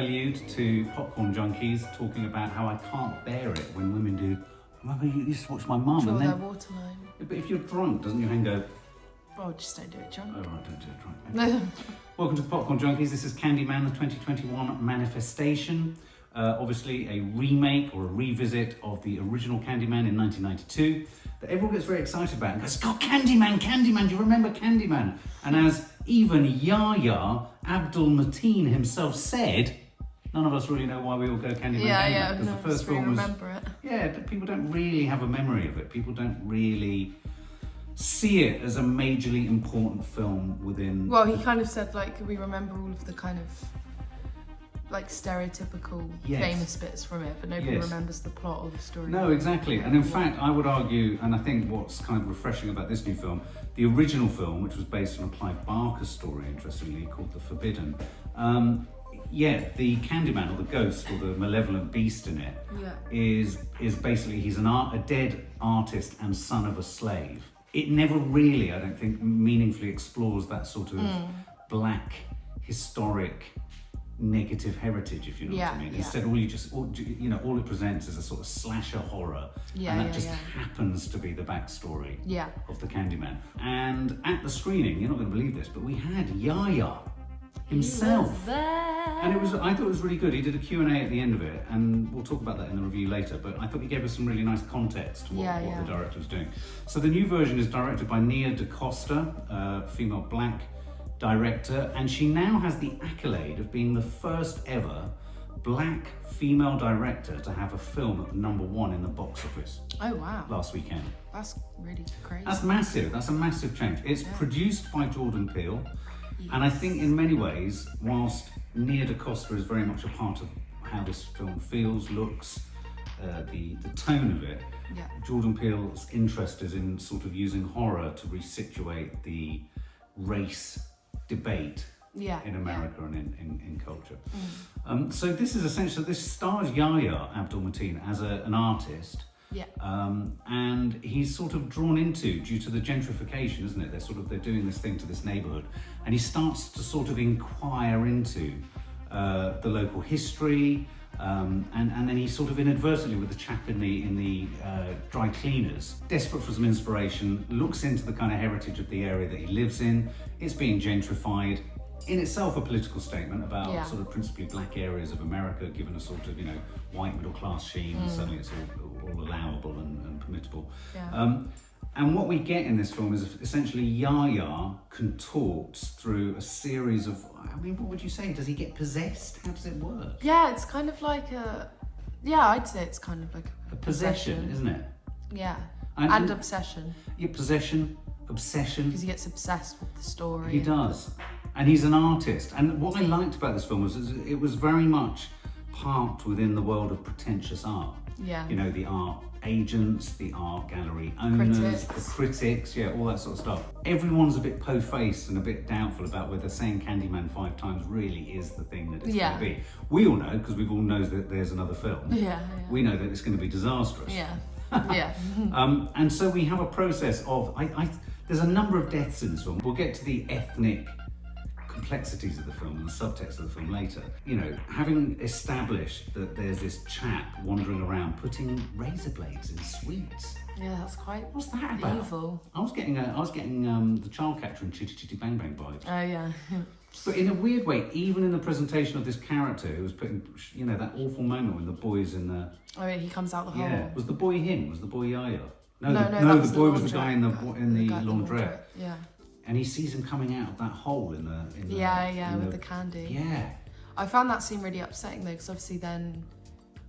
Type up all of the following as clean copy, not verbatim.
prelude to Popcorn Junkies, talking about how I can't bear it when women do, remember you used to watch my mum and Draw then... their waterline. But if you're drunk, doesn't your hand go... Oh, just don't do it drunk. Oh right, don't do it drunk. Welcome to the Popcorn Junkies. This is Candyman, the 2021 manifestation. Obviously a remake or a revisit of the original Candyman in 1992 that everyone gets very excited about and goes, God, Candyman, Candyman, do you remember Candyman? And as even Yahya Abdul-Mateen himself said, none of us really know why we all go Candyman. Yeah, because no, the first film was... remember it. Yeah, but people don't really have a memory of it. People don't really see it as a majorly important film within... Well, he kind of said, like, we remember all of the kind of, like, stereotypical famous bits from it, but nobody remembers the plot or the story. No, exactly. And in fact, I would argue, and I think what's kind of refreshing about this new film, the original film, which was based on a Clive Barker story, interestingly, called The Forbidden, the Candyman, or the ghost, or the malevolent beast in it, is basically, he's a dead artist and son of a slave. It never really, I don't think, meaningfully explores that sort of black, historic, negative heritage, if you know what I mean. Instead, all it presents is a sort of slasher horror, and that just happens to be the backstory of the Candyman. And at the screening, you're not going to believe this, but we had Yahya himself, and I thought it was really good. He did a Q&A at the end of it, and we'll talk about that in the review later, but I thought he gave us some really nice context to what the director was doing. So the new version is directed by Nia DaCosta, a female black director, and she now has the accolade of being the first ever black female director to have a film at #1 in the box office. Oh wow. Last weekend. That's really crazy. That's massive. That's a massive change. It's produced by Jordan Peele, and I think in many ways, whilst Nia DaCosta is very much a part of how this film feels, looks, the tone of it, Jordan Peele's interest is in sort of using horror to resituate the race debate in America and in culture. So this is essentially, this stars Yahya Abdul-Mateen as an artist, and he's sort of drawn into, due to the gentrification, isn't it? They're doing this thing to this neighborhood, and he starts to sort of inquire into the local history, and then he sort of inadvertently, with the chap in the dry cleaners, desperate for some inspiration, looks into the kind of heritage of the area that he lives in. It's being gentrified. In itself, a political statement about sort of principally black areas of America, given a sort of, white middle class sheen, and suddenly it's all allowable and permissible. And what we get in this film is essentially Yahya contorts through a series of, what would you say? Does he get possessed? How does it work? Yeah, it's kind of like I'd say it's kind of like a possession, isn't it? Yeah, and obsession. Yeah, possession, obsession. Because he gets obsessed with the story. He does. And he's an artist. And what I liked about this film was it was very much parked within the world of pretentious art. Yeah. The art agents, the art gallery owners, the critics, all that sort of stuff. Everyone's a bit po-faced and a bit doubtful about whether saying Candyman 5 times really is the thing that it's going to be. We all know, because we've all known that there's another film. We know that it's going to be disastrous. And so we have a process of, there's a number of deaths in this film. We'll get to the ethnic complexities of the film and the subtext of the film later. Having established that there's this chap wandering around putting razor blades in sweets. Yeah, that's quite What's that about? evil. I was getting the child catcher and Chitty Chitty Bang Bang vibes. Oh yeah. But in a weird way, even in the presentation of this character who was putting, that awful moment when the boy's in the... Oh yeah, he comes out the hole. Yeah. Was the boy him? Was the boy Yahya? No, the boy was the guy in the laundrette. Yeah. And he sees him coming out of that hole in the with the candy. Yeah. I found that scene really upsetting though, because obviously then,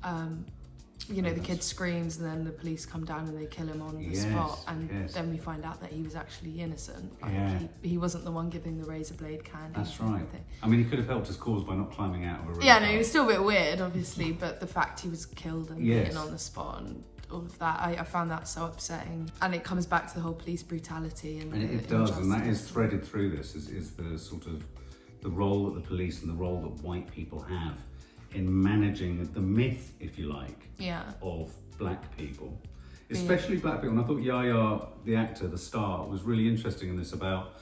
the kid screams and then the police come down and they kill him on the spot, and then we find out that he was actually innocent. He wasn't the one giving the razor blade candy. That's right. He could have helped his cause by not climbing out of a room. Yeah, no, he was still a bit weird, obviously, but the fact he was killed and beaten on the spot and all of that, I found that so upsetting. And it comes back to the whole police brutality. And it does, and that is threaded through this, is the sort of the role that the police and the role that white people have in managing the myth, if you like, of black people. Especially black people. And I thought Yahya, the actor, the star, was really interesting in this about,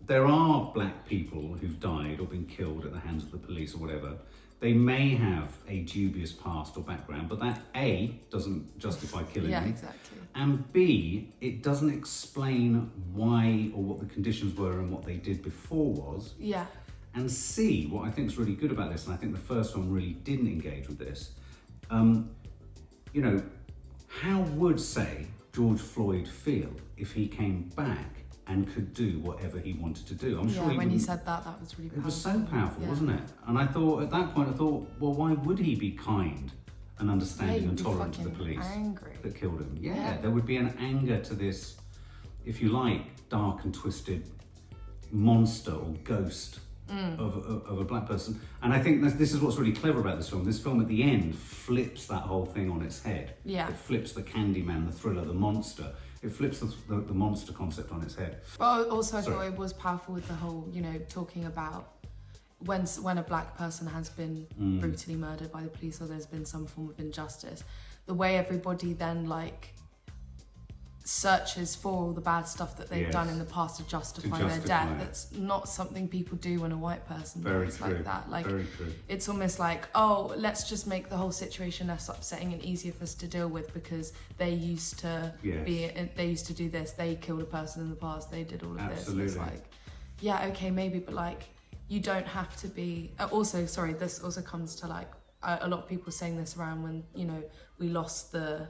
there are black people who've died or been killed at the hands of the police or whatever, they may have a dubious past or background, but that A, doesn't justify killing them. Exactly. And B, it doesn't explain why or what the conditions were and what they did before was. Yeah. And C, what I think is really good about this, and I think the first one really didn't engage with this, you know, how would, say, George Floyd feel if he came back and could do whatever he wanted to do? I'm sure when he said that was really powerful. It was so powerful, wasn't it? And I thought, at that point, well, why would he be kind and understanding and tolerant to the police that killed him? Yeah, there would be an anger to this, if you like, dark and twisted monster or ghost of a black person. And I think this is what's really clever about this film. This film at the end flips that whole thing on its head. Yeah. It flips the Candyman, the thriller, the monster. It flips the monster concept on its head. But also I thought it was powerful with the whole, you know, talking about when a black person has been brutally murdered by the police or there's been some form of injustice, the way everybody then like searches for all the bad stuff that they've done in the past to justify their death. That's not something people do when a white person does like that. Like, it's almost like, oh, let's just make the whole situation less upsetting and easier for us to deal with because they used to they used to do this. They killed a person in the past. They did all of this. And it's like, yeah, okay, maybe, but like, you don't have to be. Also, sorry, this also comes to like a lot of people saying this around when, you know, we lost the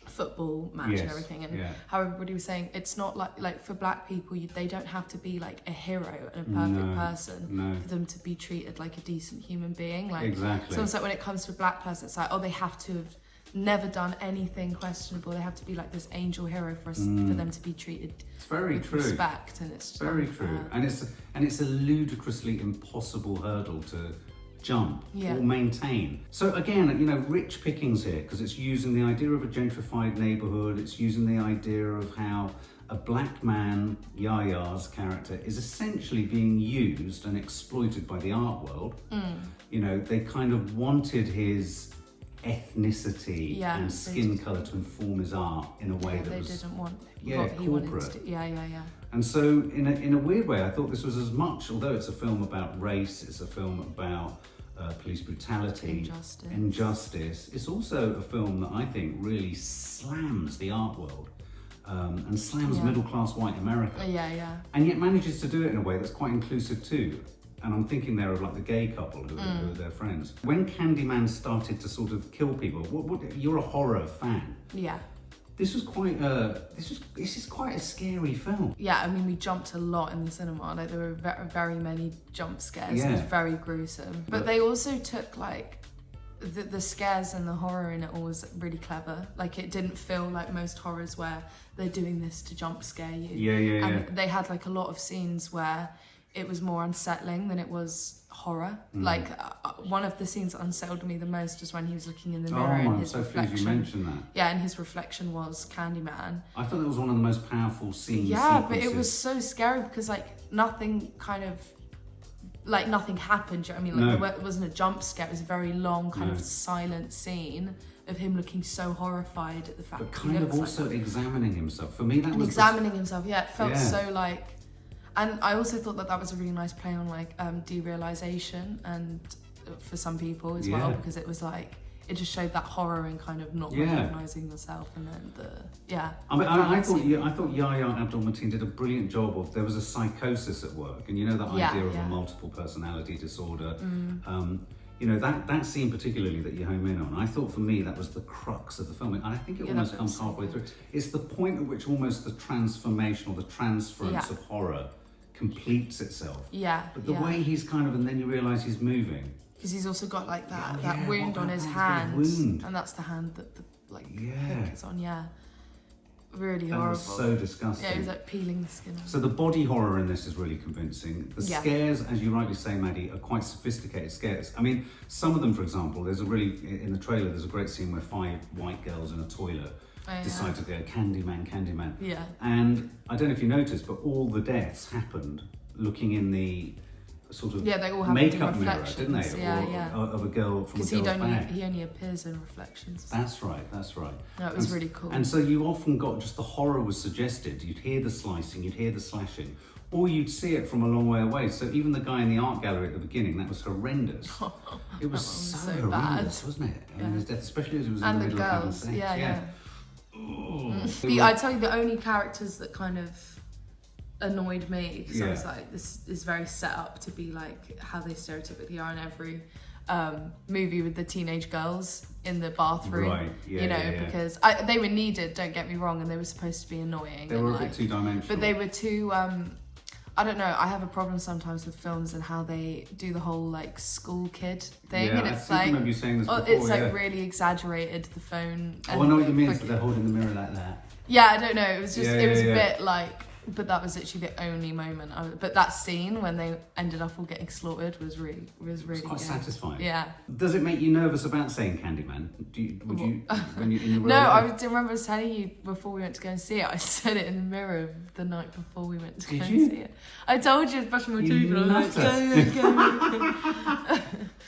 football match and everything, and how everybody was saying it's not like for black people they don't have to be like a hero and a perfect person for them to be treated like a decent human being. Like, so it's like when it comes to a black person, it's like, oh, they have to have never done anything questionable. They have to be like this angel hero for them to be treated with respect, and it's very true. And it's a ludicrously impossible hurdle to jump or maintain. So again, you know, rich pickings here, because it's using the idea of a gentrified neighborhood, it's using the idea of how a black man, Yahya's character, is essentially being used and exploited by the art world. You know, they kind of wanted his ethnicity and skin colour to inform his art in a way that was... They didn't want what he corporate. Yeah. And so in a weird way, I thought this was as much, although it's a film about race, it's a film about police brutality, injustice, it's also a film that I think really slams the art world and slams middle-class white America. And yet manages to do it in a way that's quite inclusive too. And I'm thinking there of like the gay couple who are their friends. When Candyman started to sort of kill people, you're a horror fan. Yeah. This was quite this is quite a scary film. Yeah, I mean, we jumped a lot in the cinema. Like, there were very many jump scares. It was very gruesome. But they also took like the scares and the horror in it all was really clever. Like, it didn't feel like most horrors where they're doing this to jump scare you. And they had like a lot of scenes where it was more unsettling than it was horror. Like, one of the scenes that unsettled me the most was when he was looking in the mirror and his reflection. Pleased you mentioned that. Yeah, and his reflection was Candyman. I thought that was one of the most powerful scenes. Yeah, but it was so scary because like nothing happened. Do you know what I mean? Like, it wasn't a jump scare. It was a very long kind of silent scene of him looking so horrified at the fact. But kind of also like examining himself. For me, that was examining himself. Yeah, it felt so like. And I also thought that was a really nice play on like derealization, and for some people as well, because it was like, it just showed that horror and kind of not recognizing yourself, and then I thought Yahya Abdul-Mateen did a brilliant job of, there was a psychosis at work, and you know that idea of a multiple personality disorder. You know, that scene particularly that you home in on, I thought for me that was the crux of the film, and I think it almost comes halfway through. It's the point at which almost the transformation or the transference of horror completes itself. But the way he's kind of, and then you realise he's moving. Because he's also got like that wound on his hand, and that's the hand that the hook is on. Really horrible. That was so disgusting. Yeah, it was like peeling the skin off. So the body horror in this is really convincing. The scares, as you rightly say, Maddie, are quite sophisticated scares. I mean, some of them, for example, in the trailer, there's a great scene where 5 white girls in a toilet decide to go, Candyman. Yeah. And I don't know if you noticed, but all the deaths happened looking in the sort of they all have makeup mirror, reflections. didn't they? Of a girl from a girl's bag. He only appears in reflections. That's right. No, it was really cool. And so you often got just the horror was suggested. You'd hear the slicing, you'd hear the slashing, or you'd see it from a long way away. So even the guy in the art gallery at the beginning, that was horrendous. It was so horrendous, wasn't it? I mean, his death, especially as it was in the middle of having sex. I tell you, the only characters that kind of annoyed me, because I was like, this is very set up to be like how they stereotypically are in every movie with the teenage girls in the bathroom, right? Because they were needed, don't get me wrong, and they were supposed to be annoying. They were a bit two-dimensional, but they were too. I don't know. I have a problem sometimes with films and how they do the whole like school kid thing, and it's I remember you saying this before, it's like really exaggerated. The phone. I know what you mean. So they're holding the mirror like that. Yeah, I don't know. It was just, it was a bit like, but that was literally the only moment. But that scene when they ended up all getting slaughtered was really quite satisfying. Yeah. Does it make you nervous about saying Candyman? Would you when you in your No, I remember telling you before we went to go and see it. I said it in the mirror the night before we went to go and see it. I told you I was brushing my teeth, and I was like, go.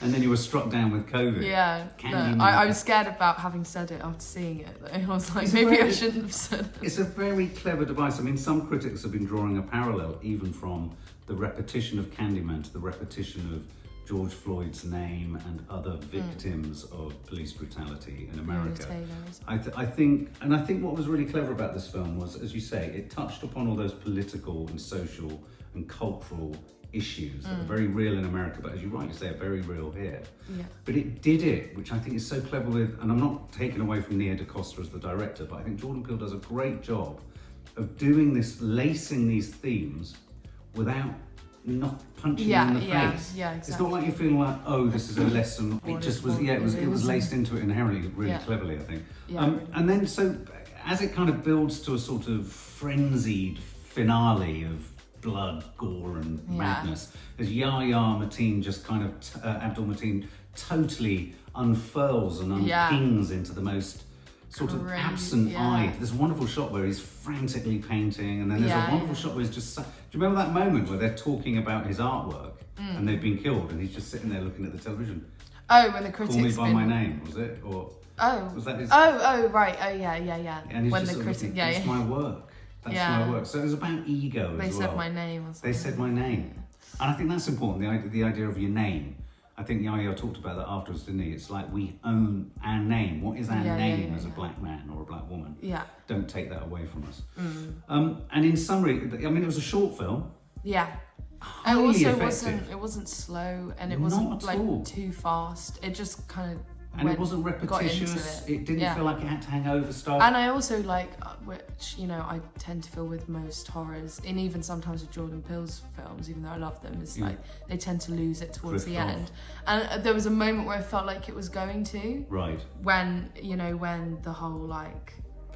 And then you were struck down with COVID. Yeah. No, I was scared about having said it after seeing it, though. I was like, maybe I shouldn't have said it. It's a very clever device. I mean, some critics have been drawing a parallel even from the repetition of Candyman to the repetition of George Floyd's name and other victims of police brutality in America. I think what was really clever about this film was, as you say, it touched upon all those political and social and cultural issues that are very real in America, but as you rightly say, are very real here. Yeah. But it did it, which I think is so clever with, and I'm not taking away from Nia DaCosta as the director, but I think Jordan Peele does a great job of doing this, lacing these themes without not punching you in the face. Yeah, exactly. It's not like you're feeling like, oh, this is a lesson. It just was, it was laced into it inherently, really cleverly, I think. Yeah, and then, so as it kind of builds to a sort of frenzied finale of blood, gore, and madness, as Yahya Abdul-Mateen just kind of Abdul-Mateen totally unfurls and unpings into the most sort of absent-eyed. There's a wonderful shot where he's frantically painting, and then there's a wonderful shot where he's just. Do you remember that moment where they're talking about his artwork and they've been killed, and he's just sitting there looking at the television? Oh, when the critics. Call me by my name, was it? Or was that his? Oh, right. Oh, yeah. And he's when just the critics. That's my work. That's my work. So it was about ego as well. They said my name. Or something. They said my name, and I think that's important. The idea of your name. I think Yahya talked about that afterwards, didn't he? It's like we own our name. What is our name as a black man or a black woman? Yeah. Don't take that away from us. And in summary, I mean, it was a short film. Yeah. Highly effective. It wasn't slow, and it wasn't like too fast. It just kind of. And it wasn't repetitious. It didn't feel like it had to hang over stuff. And I also like, which I tend to feel with most horrors, and even sometimes with Jordan Peele's films, even though I love them, is like they tend to lose it towards the end. And there was a moment where I felt like it was going to. Right. When when the whole like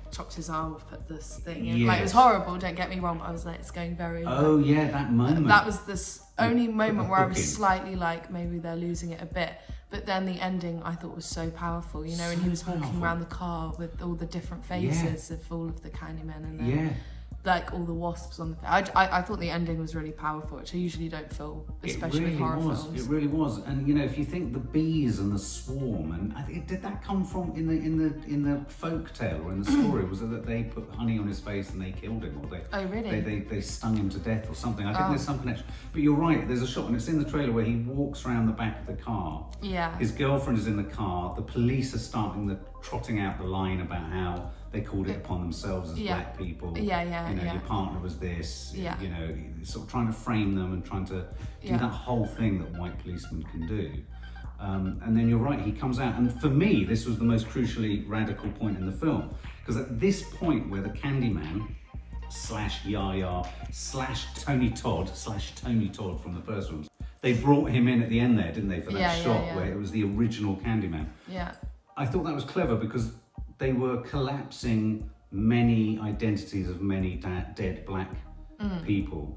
chopped his arm off at this thing. And, like, it was horrible. Don't get me wrong, but I was like, it's going very. Oh yeah, that moment. That was this only moment where I was slightly like, maybe they're losing it a bit. But then the ending I thought was so powerful, and he was walking around the car with all the different faces of all of the Candymen, and then like all the wasps on the face. I thought the ending was really powerful, which I usually don't feel, especially in horror films. It really was. And if you think the bees and the swarm, and did that come from in the folk tale or in the story? Was it that they put honey on his face and they killed him, or they stung him to death or something? I think there's some connection. But you're right. There's a shot, and it's in the trailer, where he walks around the back of the car. Yeah. His girlfriend is in the car. The police are trotting out the line about how they called it upon themselves as black people. Your partner was this. Sort of trying to frame them and trying to do that whole thing that white policemen can do. And then you're right, he comes out, and for me, this was the most crucially radical point in the film, because at this point where the Candyman / Yahya / Tony Todd from the first one, they brought him in at the end there, didn't they, for that shot where it was the original Candyman. Yeah. I thought that was clever because they were collapsing many identities of many dead black people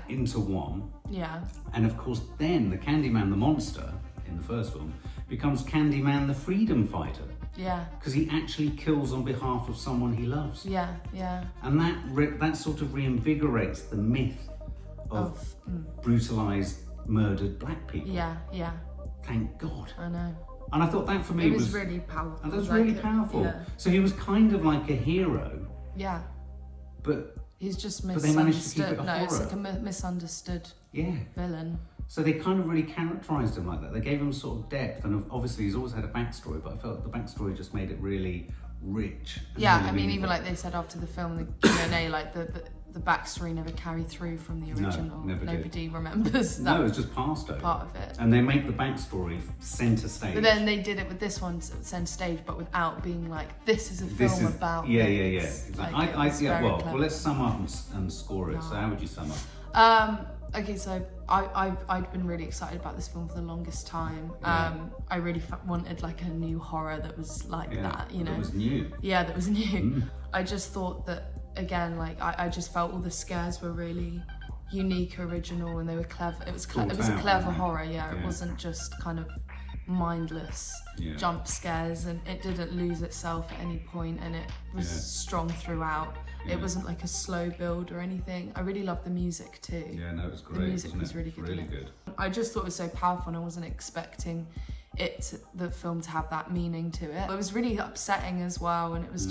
into one. Yeah. And of course, then the Candyman, the monster in the first film, becomes Candyman, the freedom fighter. Yeah. Because he actually kills on behalf of someone he loves. Yeah, yeah. And that sort of reinvigorates the myth of brutalized murdered black people. Yeah, yeah. Thank God. I know. And I thought that for me It was really powerful. And that was really powerful. Yeah. So he was kind of like a hero. Yeah. But he's just But they managed to keep misunderstood. it a No, it's horror. like a misunderstood yeah. villain. So they kind of really characterised him like that. They gave him sort of depth, and obviously he's always had a backstory, but I felt the backstory just made it really rich. Yeah, really I mean, meaningful. even like they said after the film, the Q&A, like the backstory never carried through from the original. No, never did. Nobody remembers that No, it's just passed over. part of it. And they make the backstory centre stage. But then they did it with this one centre stage, but without being like, this is a film about Yeah. this. Exactly. Like, it was very Well, clever. let's sum up and score it. So how would you sum up? Okay, so I'd been really excited about this film for the longest time. Yeah. I really wanted like a new horror that was like that, you know? That was new. Yeah, that was new. I just thought that, again, like I just felt all the scares were really unique, original, and they were clever. It was a clever horror, yeah. It wasn't just kind of mindless jump scares, and it didn't lose itself at any point, and it was strong throughout. It wasn't like a slow build or anything. I really loved the music too. Yeah, no, it was great. The music was it? really good. Really good. I just thought it was so powerful, and I wasn't expecting the film to have that meaning to it. It was really upsetting as well, and it was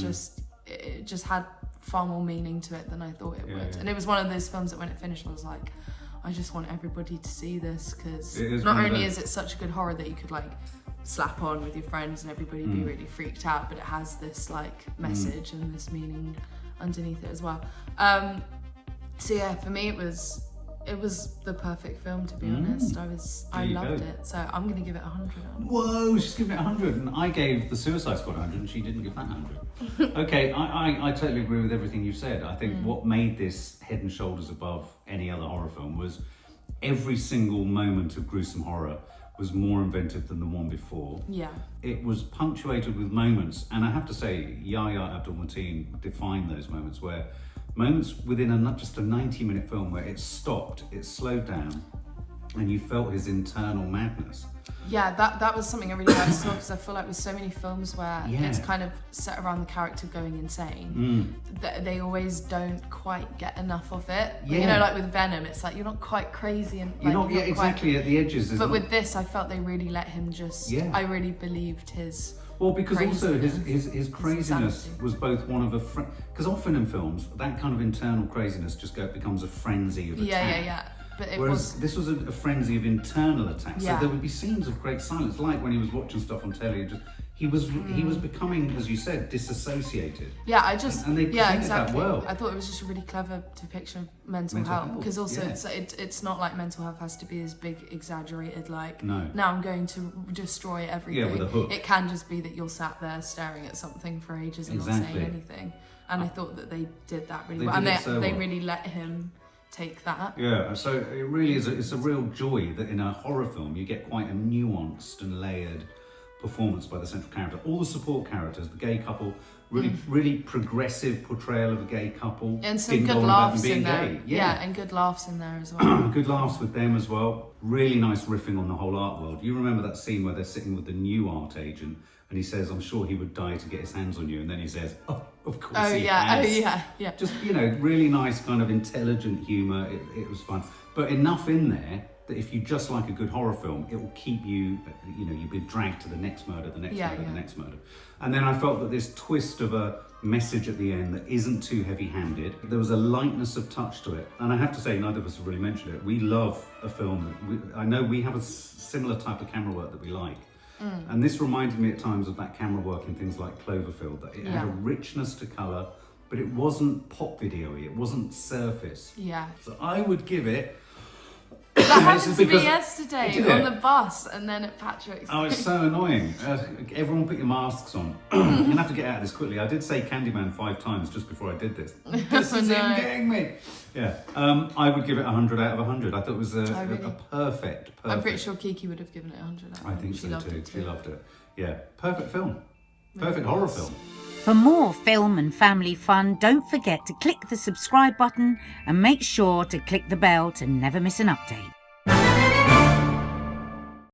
it just had far more meaning to it than I thought it would. And it was one of those films that when it finished, I was like, I just want everybody to see this, because not only is it such a good horror that you could like slap on with your friends and everybody be really freaked out, but it has this like message and this meaning underneath it as well. So yeah, for me it was the perfect film, to be honest. I loved it, so I'm gonna give it 100. Whoa, she's giving it 100, and I gave The Suicide Squad 100, and she didn't give that 100. Okay, I totally agree with everything you said. I think what made this head and shoulders above any other horror film was every single moment of gruesome horror was more inventive than the one before. Yeah. It was punctuated with moments, and I have to say, Yahya Abdul-Mateen defined those moments within just a 90-minute film where it stopped, it slowed down, and you felt his internal madness. Yeah, that was something I really liked as well, because I feel like with so many films where it's kind of set around the character going insane, they always don't quite get enough of it. Yeah. You know, like with Venom, it's like you're not quite crazy and like, You're not exactly at the edges. But with this, I felt they really let him just. Yeah. I really believed his. Well, because also craziness, his craziness insanity. was both one of a because often in films that kind of internal craziness just becomes a frenzy of attack. Yeah. But Whereas this was a frenzy of internal attack. So there would be scenes of great silence, like when he was watching stuff on telly. He was becoming, as you said, disassociated. Yeah, I just and they presented that well. I thought it was just a really clever depiction of mental health, because also it's not like mental health has to be this big exaggerated like now I'm going to destroy everything. Yeah, with a hook. It can just be that you're sat there staring at something for ages and not saying anything. And I thought that they did that really well, and they really let him take that. Yeah, so it really is. It's a real joy that in a horror film you get quite a nuanced and layered performance by the central character. All the support characters, the gay couple, really progressive portrayal of a gay couple. And some good laughs in there. Gay. Yeah, and good laughs in there as well. Good laughs with them as well. Really nice riffing on the whole art world. You remember that scene where they're sitting with the new art agent and he says, I'm sure he would die to get his hands on you. And then he says, oh, of course he has. Yeah. Just, really nice kind of intelligent humour. It was fun. But enough in there that if you just like a good horror film, it will keep you, you'll be dragged to the next murder, the next murder. And then I felt that this twist of a message at the end that isn't too heavy-handed, there was a lightness of touch to it. And I have to say, neither of us have really mentioned it, we love a film I know we have a similar type of camera work that we like. And this reminded me at times of that camera work in things like Cloverfield, that it had a richness to colour, but it wasn't pop video-y, it wasn't surface. Yeah. So I would give it... That happened to me yesterday on the bus, and then at Patrick's. Oh, it's so annoying. Everyone put your masks on. You're going to have to get out of this quickly. I did say Candyman 5 times just before I did this. This is him getting me. Yeah. I would give it 100 out of 100. I thought it was a perfect. I'm pretty sure Kiki would have given it 100 out of 100. I think so too. She loved it. Yeah. Perfect film. Perfect horror film. For more film and family fun, don't forget to click the subscribe button and make sure to click the bell to never miss an update.